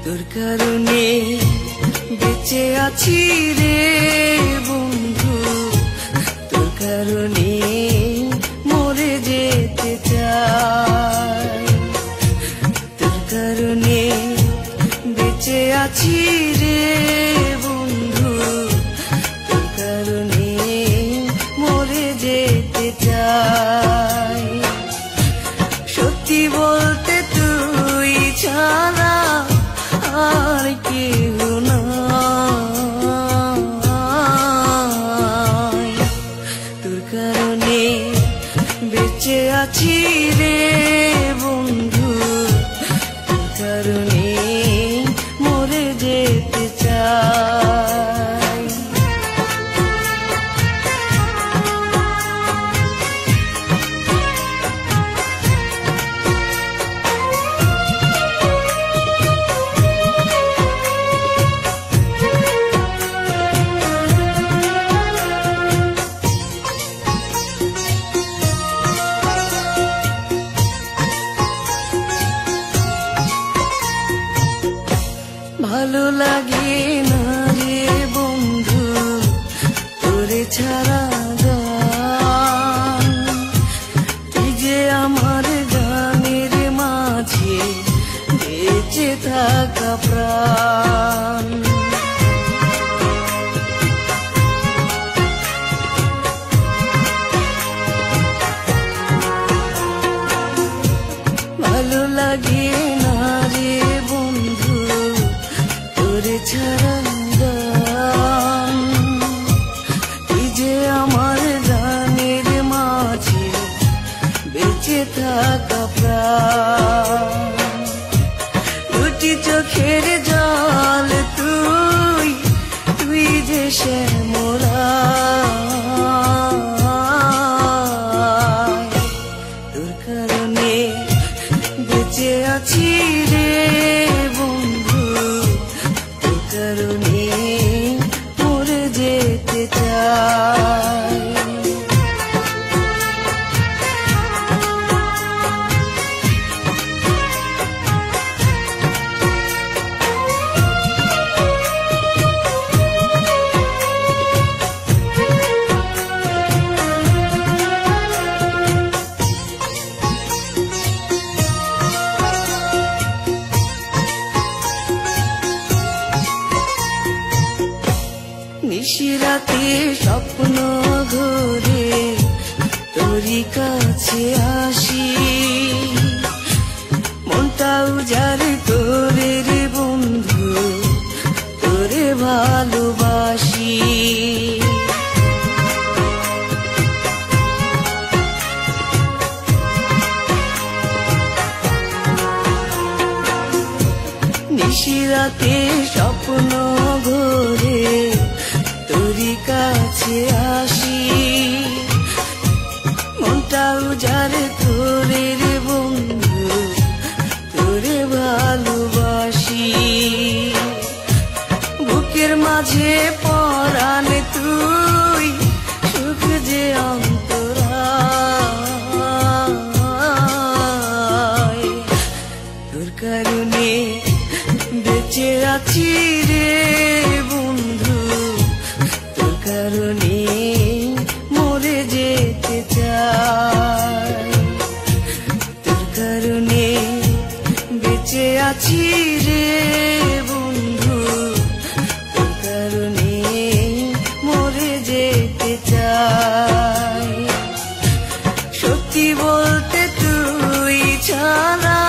তোর কারণে বেঁচে আছি রে বন্ধু, তোর কারণে মরে যেতে চাই। তোর কারণে বেঁচে আছি রে বন্ধু, তোর কারণে মরে যেতে চাই। সত্যি বলতে তুই ছাড়া আর কেউ নাই। তোর কারণে বেঁচে আছি রে বন্ধু, তোর কারণে মরে যেতে চাই। ভালো লাগে না রে বন্ধু তোরে ছাড়া গান, তুই যে আমার গানের মাঝে বেঁচে থাকা প্রাণ। ভালো লাগে না রে বন্ধু তোরে ছাড়া গান, তুই যে আমার গানের মাঝে বেঁচে থাকা প্রাণ। দুটি চোখের জল তুই, তুই যে শ্যামলা, তোর কারণে বেঁচে আছি রে বন্ধু, তোর কারণে মরে যেতে চাই। নিশিরাতে স্বপ্ন ঘুরে তোরই কাছে আসি, মনটা উজাড় করে রে বন্ধু তোরে ভালোবাসি। নিশিরাতে স্বপ্ন ঘুরে তোরই কাছে আসি, মনটা উজাড় করে রে বন্ধু তোরে ভালোবাসি। বুকের মাঝে পরাণ তুই, সুখ যে অন্তরায়, তোর কারণে বেঁচে আছি রে বন্ধু, তোর কারণে মরে যেতে চাই। তোর কারণে বেঁচে আছি রে বন্ধু, তোর কারণে মরে যেতে চাই। সত্যি বলতে তুই ছাড়া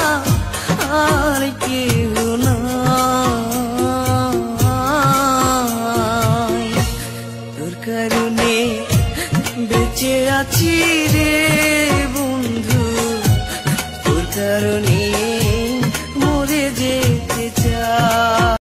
আর কেউ নাই। তোর কারণে বেঁচে আছি রে